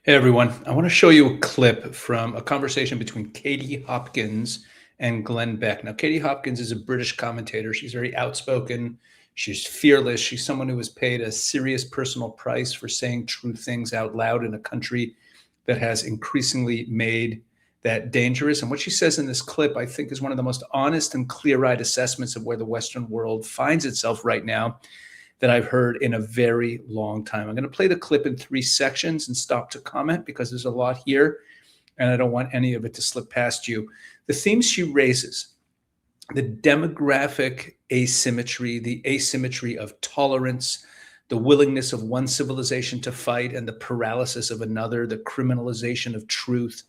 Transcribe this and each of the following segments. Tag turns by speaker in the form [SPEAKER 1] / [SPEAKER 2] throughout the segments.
[SPEAKER 1] Hey everyone, I want to show you a clip from a conversation between Katie Hopkins and Glenn Beck. Now, Katie Hopkins is a British commentator. She's very outspoken. She's fearless. She's someone who was paid a serious personal price for saying true things out loud in a country that has increasingly made that dangerous. And what she says in this clip, I think, is one of the most honest and clear-eyed assessments of where the Western world finds itself right now that I've heard in a very long time. I'm going to play the clip in 3 sections and stop to comment because there's a lot here and I don't want any of it to slip past you. The themes she raises, the demographic asymmetry, the asymmetry of tolerance, the willingness of one civilization to fight and the paralysis of another, the criminalization of truth.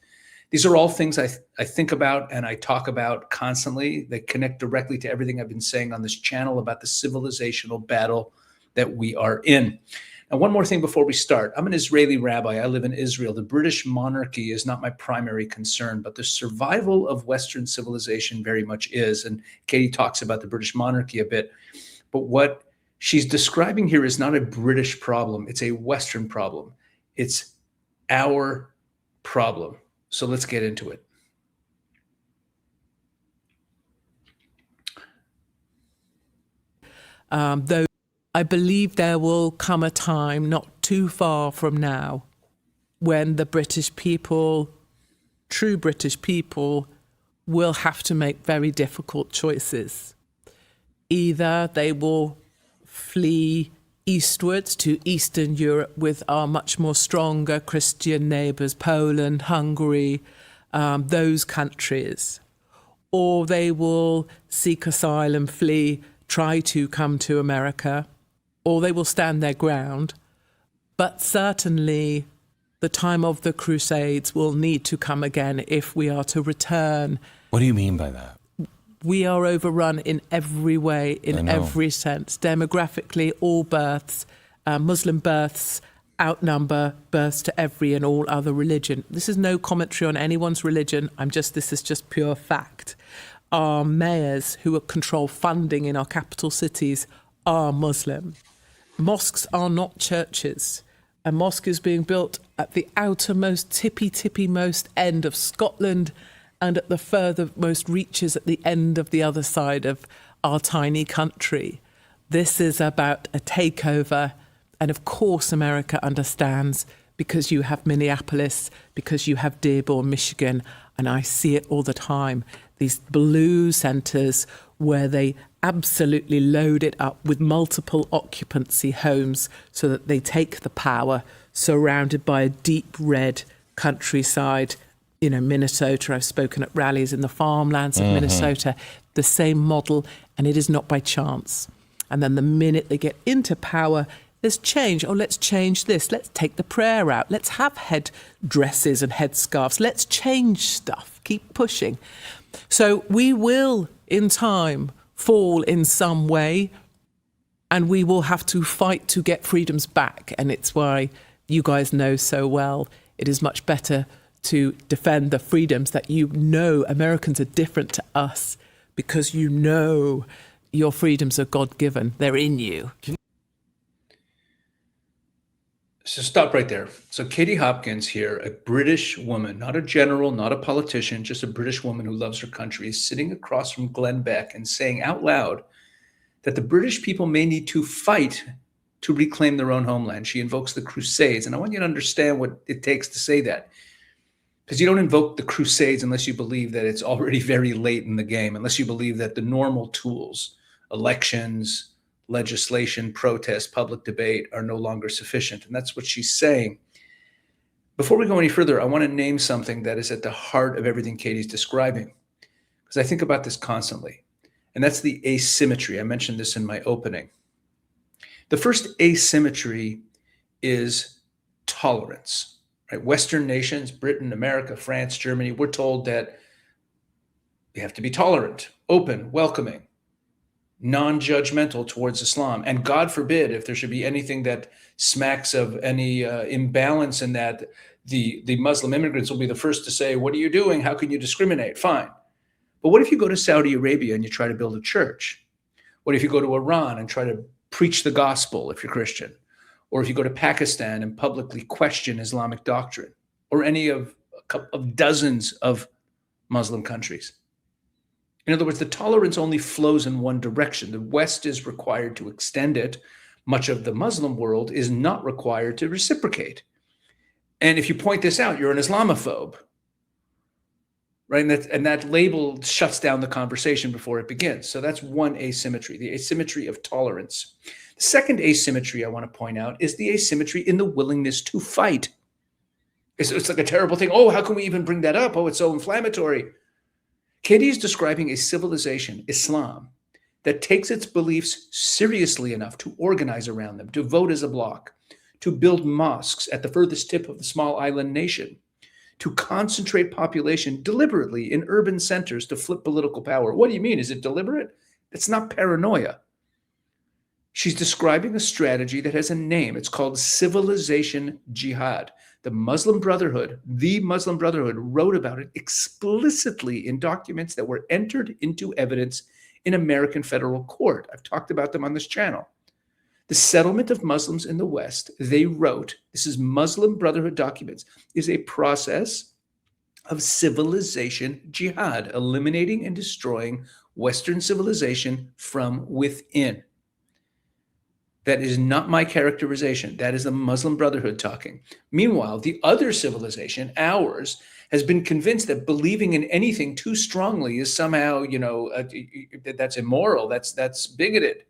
[SPEAKER 1] These are all things I think about and I talk about constantly. They connect directly to everything I've been saying on this channel about the civilizational battle that we are in. Now, one more thing before we start. I'm an Israeli rabbi. I live in Israel. The British monarchy is not my primary concern, but the survival of Western civilization very much is. And Katie talks about the British monarchy a bit. But what she's describing here is not a British problem. It's a Western problem. It's our problem. So let's get into it.
[SPEAKER 2] Though I believe there will come a time not too far from now when the British people, true British people, will have to make very difficult choices. Either they will flee eastwards to Eastern Europe with our much more stronger Christian neighbours, Poland, Hungary, those countries, or they will seek asylum, flee, try to come to America, or they will stand their ground. But certainly the time of the Crusades will need to come again if we are to return.
[SPEAKER 3] What do you mean by that?
[SPEAKER 2] We are overrun in every way, in every sense. Demographically, all births, Muslim births outnumber births to every and all other religion. This is no commentary on anyone's religion. This is just pure fact. Our mayors who control funding in our capital cities are Muslim. Mosques are not churches. A mosque is being built at the outermost, tippy-most end of Scotland and at the furthermost reaches at the end of the other side of our tiny country. This is about a takeover. And of course, America understands because you have Minneapolis, because you have Dearborn, Michigan, and I see it all the time. These blue centres where they absolutely load it up with multiple occupancy homes so that they take the power, surrounded by a deep red countryside. You know, Minnesota, I've spoken at rallies in the farmlands of Minnesota, the same model, and it is not by chance. And then the minute they get into power, there's change. Oh, let's change this. Let's take the prayer out. Let's have head dresses and headscarves. Let's change stuff. Keep pushing. So we will, in time, fall in some way, and we will have to fight to get freedoms back. And it's why you guys know so well it is much better to defend the freedoms that Americans are different to us because your freedoms are God-given. They're in you.
[SPEAKER 1] So stop right there. So Katie Hopkins here, a British woman, not a general, not a politician, just a British woman who loves her country, is sitting across from Glenn Beck and saying out loud that the British people may need to fight to reclaim their own homeland. She invokes the Crusades. And I want you to understand what it takes to say that. Because you don't invoke the Crusades unless you believe that it's already very late in the game, unless you believe that the normal tools, elections, legislation, protest, public debate are no longer sufficient. And that's what she's saying. Before we go any further, I want to name something that is at the heart of everything Katie's describing, because I think about this constantly. And that's the asymmetry. I mentioned this in my opening. The first asymmetry is tolerance. Right? Western nations, Britain, America, France, Germany, we're told that we have to be tolerant, open, welcoming, non-judgmental towards Islam. And God forbid, if there should be anything that smacks of any imbalance in that, the Muslim immigrants will be the first to say, what are you doing? How can you discriminate? Fine. But what if you go to Saudi Arabia and you try to build a church? What if you go to Iran and try to preach the gospel if you're Christian? or if you go to Pakistan and publicly question Islamic doctrine, or any of dozens of Muslim countries. In other words, the tolerance only flows in one direction. The West is required to extend it. Much of the Muslim world is not required to reciprocate. And if you point this out, you're an Islamophobe, right? And that label shuts down the conversation before it begins. So that's one asymmetry, the asymmetry of tolerance. The second asymmetry I want to point out is the asymmetry in the willingness to fight. It's like a terrible thing. Oh, how can we even bring that up? Oh, it's so inflammatory. Katie is describing a civilization, Islam, that takes its beliefs seriously enough to organize around them, to vote as a bloc, to build mosques at the furthest tip of the small island nation, to concentrate population deliberately in urban centers to flip political power. What do you mean? Is it deliberate? It's not paranoia. She's describing a strategy that has a name. It's called civilization jihad. The Muslim Brotherhood wrote about it explicitly in documents that were entered into evidence in American federal court. I've talked about them on this channel. The settlement of Muslims in the West, they wrote, this is Muslim Brotherhood documents, is a process of civilization jihad, eliminating and destroying Western civilization from within. That is not my characterization. That is the Muslim Brotherhood talking. Meanwhile, the other civilization, ours, has been convinced that believing in anything too strongly is somehow, that's immoral, that's bigoted.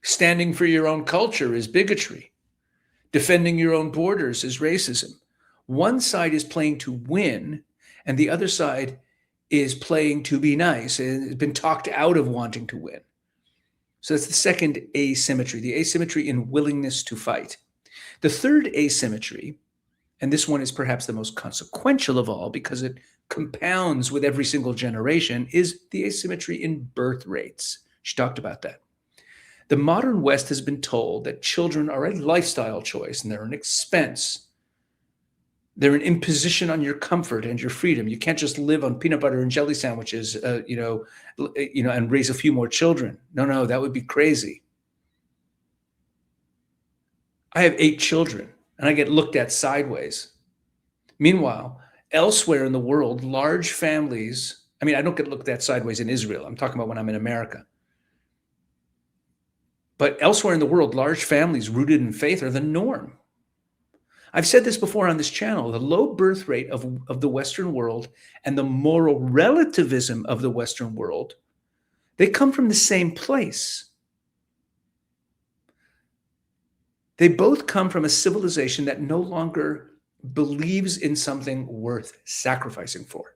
[SPEAKER 1] Standing for your own culture is bigotry. Defending your own borders is racism. One side is playing to win, and the other side is playing to be nice and has been talked out of wanting to win. So that's the second asymmetry, the asymmetry in willingness to fight. The third asymmetry, and this one is perhaps the most consequential of all because it compounds with every single generation, is the asymmetry in birth rates. She talked about that. The modern West has been told that children are a lifestyle choice and they're an expense. They're an imposition on your comfort and your freedom. You can't just live on peanut butter and jelly sandwiches, and raise a few more children. No, that would be crazy. I have 8 children, and I get looked at sideways. Meanwhile, elsewhere in the world, large families, I don't get looked at sideways in Israel. I'm talking about when I'm in America. But elsewhere in the world, large families rooted in faith are the norm. I've said this before on this channel, the low birth rate of the Western world and the moral relativism of the Western world, they come from the same place. They both come from a civilization that no longer believes in something worth sacrificing for.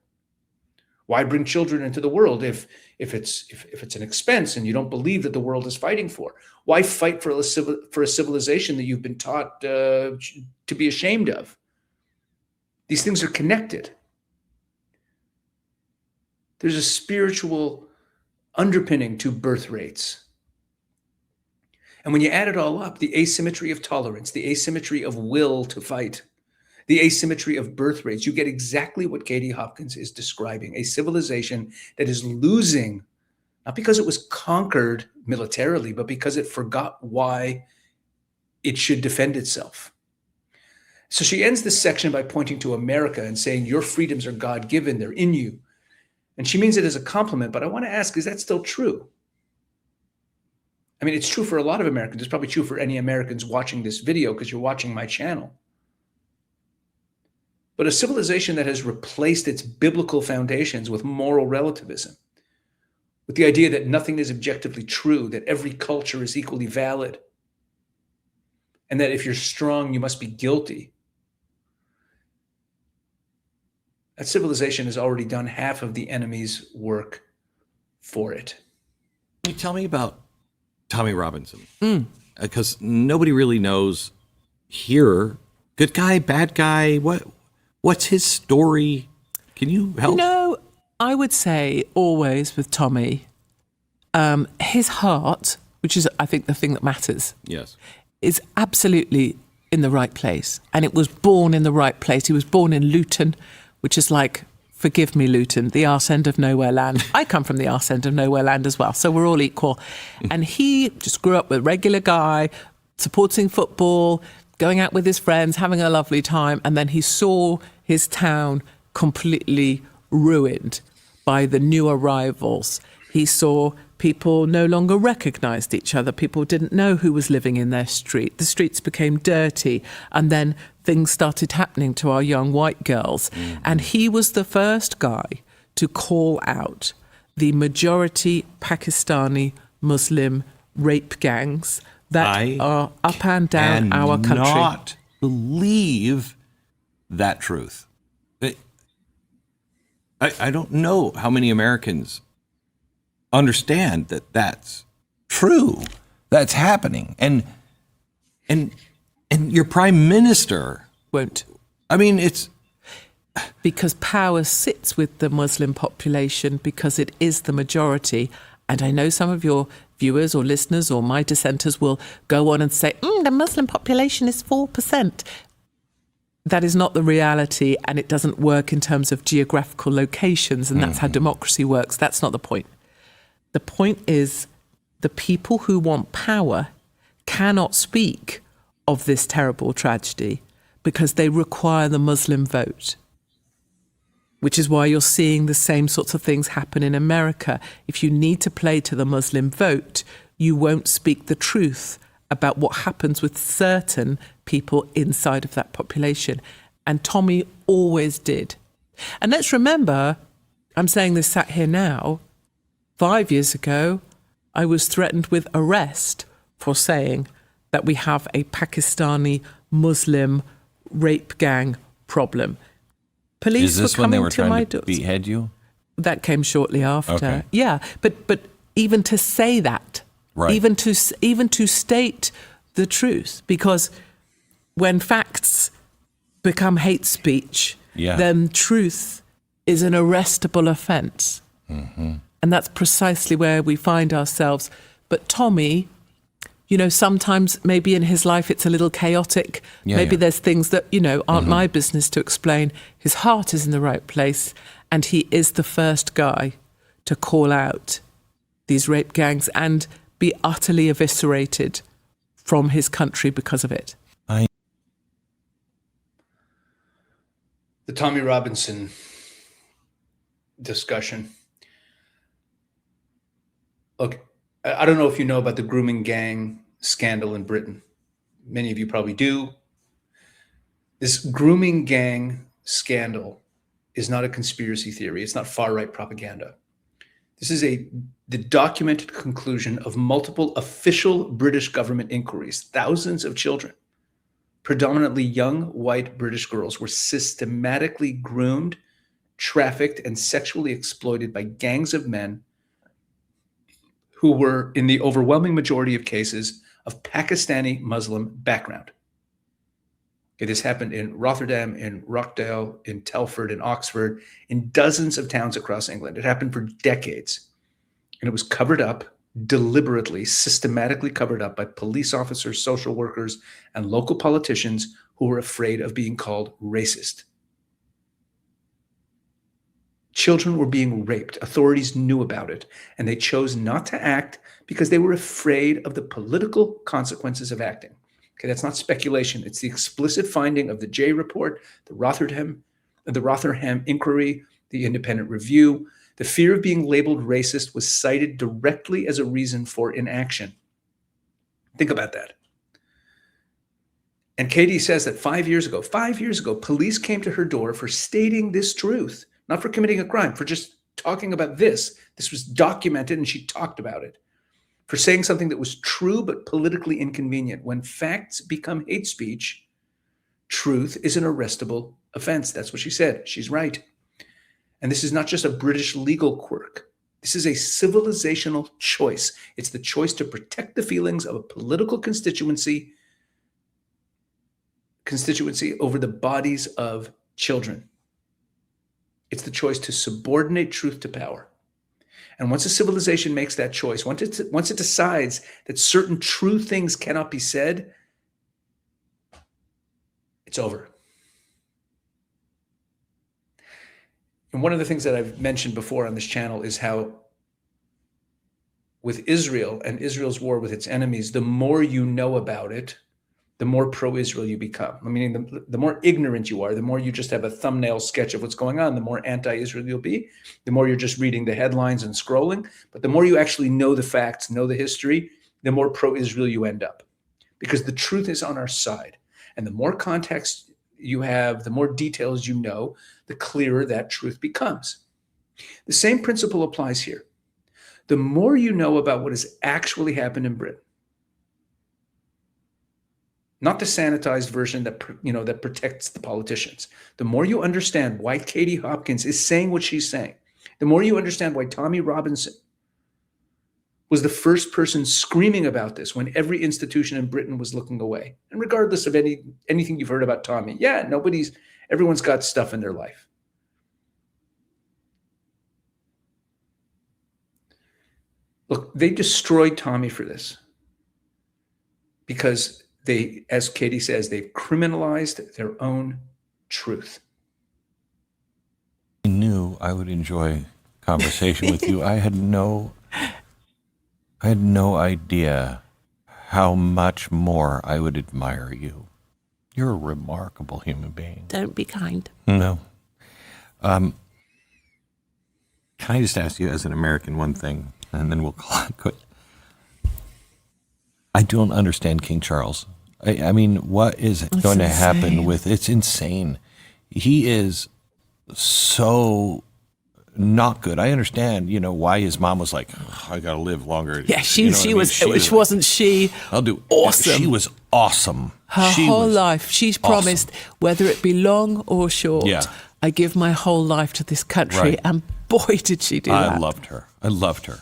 [SPEAKER 1] Why bring children into the world if it's an expense and you don't believe that the world is fighting for? Why fight for a civilization that you've been taught to be ashamed of? These things are connected. There's a spiritual underpinning to birth rates. And when you add it all up, the asymmetry of tolerance, the asymmetry of will to fight, the asymmetry of birth rates, you get exactly what Katie Hopkins is describing, a civilization that is losing, not because it was conquered militarily, but because it forgot why it should defend itself. So she ends this section by pointing to America and saying, your freedoms are God-given, they're in you. And she means it as a compliment, but I want to ask, is that still true? It's true for a lot of Americans. It's probably true for any Americans watching this video because you're watching my channel. But a civilization that has replaced its biblical foundations with moral relativism, with the idea that nothing is objectively true, that every culture is equally valid, and that if you're strong, you must be guilty. That civilization has already done half of the enemy's work for it.
[SPEAKER 3] Can you tell me about Tommy Robinson? Because nobody really knows here. Good guy, bad guy, what's his story? Can you help?
[SPEAKER 2] I would say always with Tommy, his heart, which is, I think, the thing that matters,
[SPEAKER 3] yes,
[SPEAKER 2] is absolutely in the right place. And it was born in the right place. He was born in Luton, which is like, forgive me, Luton, the arse end of nowhere land. I come from the arse end of nowhere land as well, so we're all equal. And he just grew up with a regular guy, supporting football, going out with his friends, having a lovely time, and then he saw his town completely ruined by the new arrivals. He saw people no longer recognized each other. People didn't know who was living in their street. The streets became dirty, and then things started happening to our young white girls. And he was the first guy to call out the majority Pakistani Muslim rape gangs that are up and down our country.
[SPEAKER 3] I cannot believe that truth. I don't know how many Americans understand that that's true. That's happening. And your prime minister
[SPEAKER 2] Won't.
[SPEAKER 3] I mean, it's
[SPEAKER 2] because power sits with the Muslim population because it is the majority. And I know some of your viewers or listeners or my dissenters will go on and say, the Muslim population is 4%. That is not the reality, and it doesn't work in terms of geographical locations, and that's how democracy works. That's not the point. The point is the people who want power cannot speak of this terrible tragedy because they require the Muslim vote, which is why you're seeing the same sorts of things happen in America. If you need to play to the Muslim vote, you won't speak the truth about what happens with certain people inside of that population. And Tommy always did. And let's remember, I'm saying this sat here now, 5 years ago, I was threatened with arrest for saying that we have a Pakistani Muslim rape gang problem. Police
[SPEAKER 3] Is this
[SPEAKER 2] were
[SPEAKER 3] when they
[SPEAKER 2] coming
[SPEAKER 3] were
[SPEAKER 2] to my
[SPEAKER 3] trying to
[SPEAKER 2] doors.
[SPEAKER 3] behead you?
[SPEAKER 2] That came shortly after.
[SPEAKER 3] Okay.
[SPEAKER 2] Yeah, but even to say that,
[SPEAKER 3] Right.
[SPEAKER 2] even to state the truth, because when facts become hate speech, then truth is an arrestable offence. And that's precisely where we find ourselves. But Tommy, sometimes maybe in his life it's a little chaotic. Maybe there's things that, aren't my business to explain. His heart is in the right place, and he is the first guy to call out these rape gangs and be utterly eviscerated from his country because of it.
[SPEAKER 1] The Tommy Robinson discussion. Look, I don't know if you know about the grooming gang scandal in Britain. Many of you probably do. This grooming gang scandal is not a conspiracy theory. It's not far-right propaganda. This is the documented conclusion of multiple official British government inquiries. Thousands of children, predominantly young white British girls, were systematically groomed, trafficked, and sexually exploited by gangs of men who were, in the overwhelming majority of cases, of Pakistani Muslim background. Okay, this happened in Rotterdam, in Rochdale, in Telford, in Oxford, in dozens of towns across England. It happened for decades. And it was covered up, deliberately, systematically covered up by police officers, social workers, and local politicians who were afraid of being called racist. Children were being raped. Authorities knew about it, and they chose not to act because they were afraid of the political consequences of acting. Okay, that's not speculation. It's the explicit finding of the J report, the Rotherham inquiry, the independent review. The fear of being labeled racist was cited directly as a reason for inaction. Think about that. And Katie says that 5 years ago, police came to her door for stating this truth, not for committing a crime, for just talking about this. This was documented and she talked about it. For saying something that was true but politically inconvenient. When facts become hate speech, truth is an arrestable offense. That's what she said. She's right. And this is not just a British legal quirk. This is a civilizational choice. It's the choice to protect the feelings of a political constituency over the bodies of children. It's the choice to subordinate truth to power. And once a civilization makes that choice, once it decides that certain true things cannot be said, it's over. And one of the things that I've mentioned before on this channel is how with Israel and Israel's war with its enemies, the more you know about it, the more pro-Israel you become. I mean, the more ignorant you are, the more you just have a thumbnail sketch of what's going on, the more anti-Israel you'll be, the more you're just reading the headlines and scrolling. But the more you actually know the facts, know the history, the more pro-Israel you end up. Because the truth is on our side. And the more context you have, the more details you know, the clearer that truth becomes. The same principle applies here. The more you know about what has actually happened in Britain, not the sanitized version that that protects the politicians. The more you understand why Katie Hopkins is saying what she's saying, the more you understand why Tommy Robinson was the first person screaming about this when every institution in Britain was looking away. And regardless of anything you've heard about Tommy, everyone's got stuff in their life. Look, they destroyed Tommy for this because they, as Katie says, they've criminalized their own truth.
[SPEAKER 4] I knew I would enjoy conversation with you. I had no idea how much more I would admire you. You're a remarkable human being.
[SPEAKER 2] Don't be kind.
[SPEAKER 4] No. Can I just ask you as an American one thing, and then we'll call it quit? I don't understand King Charles. I mean, what is going to happen with, it's insane. He is so not good. I understand, why his mom was like, I got to live longer.
[SPEAKER 2] Yeah, wasn't she
[SPEAKER 4] I'll do
[SPEAKER 2] awesome?
[SPEAKER 4] She was awesome.
[SPEAKER 2] Her whole life, she's promised, whether it be long or short, I give my whole life to this country.
[SPEAKER 4] Right.
[SPEAKER 2] And boy, did she do that.
[SPEAKER 4] I loved her.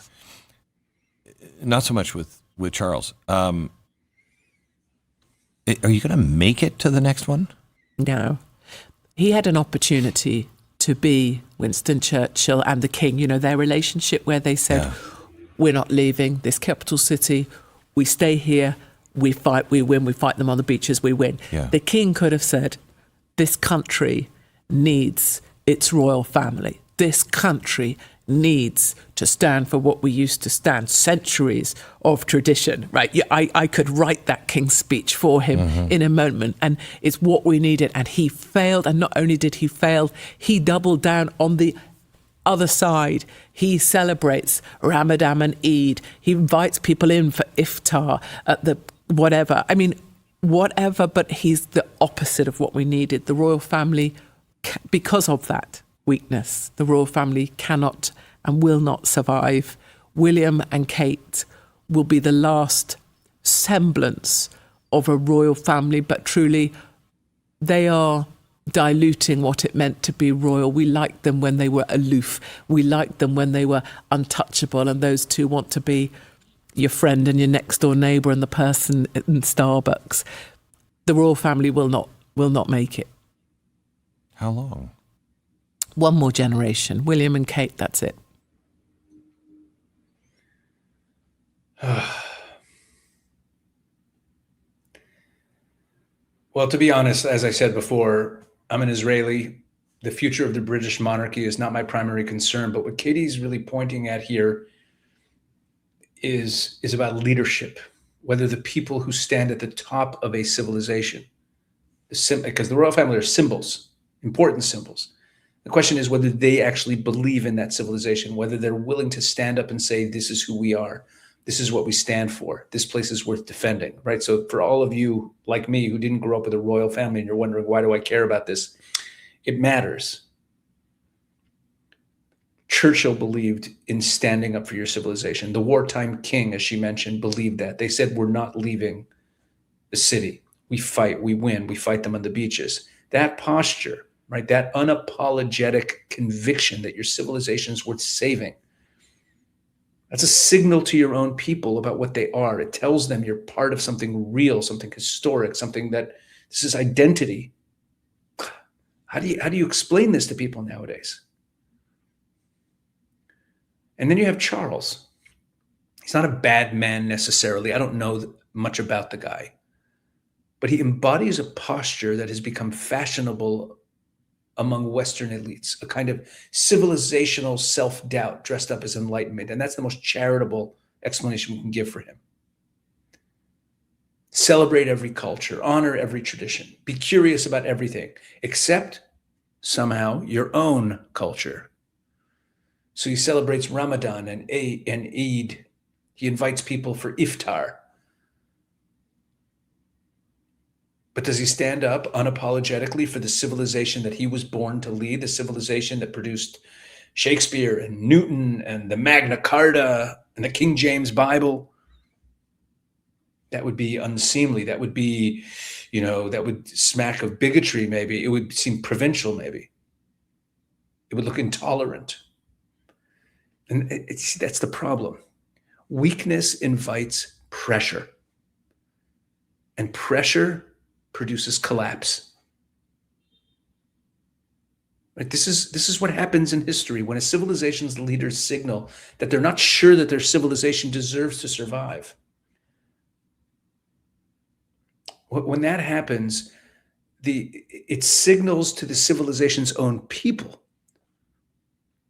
[SPEAKER 4] Not so much with Charles. Are you going to make it to the next one?
[SPEAKER 2] No. He had an opportunity to be Winston Churchill and the King, their relationship where they said, we're not leaving this capital city. We stay here. We fight, we win. We fight them on the beaches. We win.
[SPEAKER 4] Yeah.
[SPEAKER 2] The King could have said, this country needs its royal family. This country needs to stand for what we used to stand, centuries of tradition, right? I could write that King's speech for him in a moment, and it's what we needed. And he failed, and not only did he fail, he doubled down on the other side. He celebrates Ramadan and Eid. He invites people in for iftar at the whatever. I mean, whatever, but he's the opposite of what we needed. The royal family, because of that weakness, the royal family cannot and will not survive. William and Kate will be the last semblance of a royal family, but truly they are diluting what it meant to be royal. We liked them when they were aloof. We liked them when they were untouchable, and those two want to be your friend and your next door neighbour and the person in Starbucks. The royal family will not make it.
[SPEAKER 4] How long?
[SPEAKER 2] One more generation. William and Kate, that's it.
[SPEAKER 1] Well, to be honest, as I said before, I'm an Israeli. The future of the British monarchy is not my primary concern, but what Katie's really pointing at here is about leadership, whether the people who stand at the top of a civilization, because the royal family are symbols, important symbols. The question is whether they actually believe in that civilization, whether they're willing to stand up and say, this is who we are. This is what we stand for. This place is worth defending, right? So for all of you like me who didn't grow up with a royal family and you're wondering, why do I care about this? It matters. Churchill believed in standing up for your civilization. The wartime king, as she mentioned, believed that. They said, we're not leaving the city. We fight, we win, we fight them on the beaches. That posture, right? That unapologetic conviction that your civilization is worth saving. That's a signal to your own people about what they are. It tells them you're part of something real, something historic, something that this is identity. How do you explain this to people nowadays? And then you have Charles. He's not a bad man necessarily. I don't know much about the guy, but he embodies a posture that has become fashionable among Western elites, a kind of civilizational self-doubt dressed up as enlightenment. And that's the most charitable explanation we can give for him. Celebrate every culture, honor every tradition, be curious about everything, except somehow your own culture. So he celebrates Ramadan and Eid. He invites people for iftar. But does he stand up unapologetically for the civilization that he was born to lead, the civilization that produced Shakespeare and Newton and the Magna Carta and the King James Bible? That would be unseemly. That would be, that would smack of bigotry, maybe. It would seem provincial, maybe. It would look intolerant. And that's the problem. Weakness invites pressure. And pressure produces collapse. Right? This is what happens in history when a civilization's leaders signal that they're not sure that their civilization deserves to survive. When that happens, it signals to the civilization's own people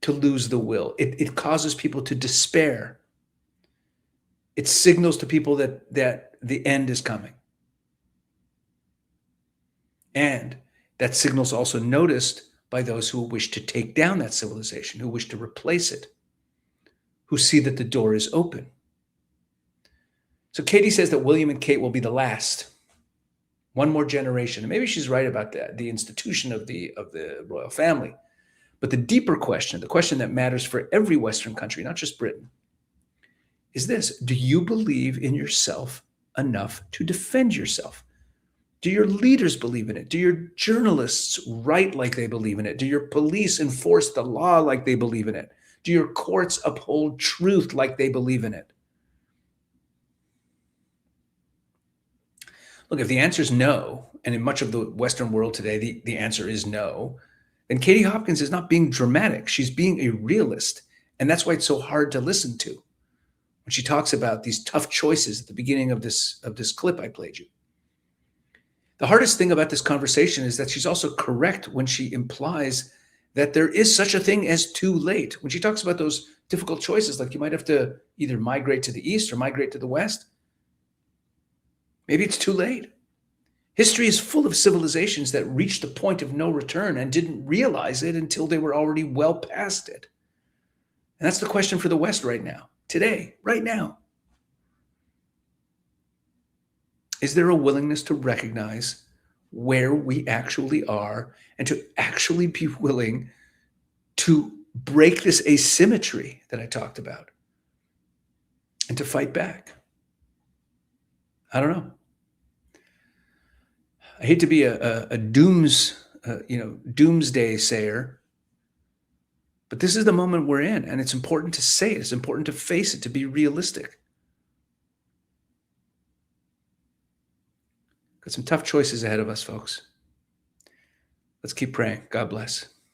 [SPEAKER 1] to lose the will. It causes people to despair. It signals to people that the end is coming. And that signal is also noticed by those who wish to take down that civilization, who wish to replace it, who see that the door is open. So Katie says that William and Kate will be the last. One more generation. And maybe she's right about that, the institution of the royal family. But the deeper question, the question that matters for every Western country, not just Britain, is this: do you believe in yourself enough to defend yourself? Do your leaders believe in it? Do your journalists write like they believe in it? Do your police enforce the law like they believe in it? Do your courts uphold truth like they believe in it? Look, if the answer is no, and in much of the Western world today, the answer is no, then Katie Hopkins is not being dramatic. She's being a realist. And that's why it's so hard to listen to when she talks about these tough choices at the beginning of this clip I played you. The hardest thing about this conversation is that she's also correct when she implies that there is such a thing as too late. When she talks about those difficult choices, like you might have to either migrate to the east or migrate to the west, maybe it's too late. History is full of civilizations that reached the point of no return and didn't realize it until they were already well past it. And that's the question for the West right now, today, right now. Is there a willingness to recognize where we actually are and to actually be willing to break this asymmetry that I talked about and to fight back? I don't know. I hate to be a doomsday sayer, but this is the moment we're in, and it's important to say it. It's important to face it, to be realistic. Got some tough choices ahead of us, folks. Let's keep praying. God bless.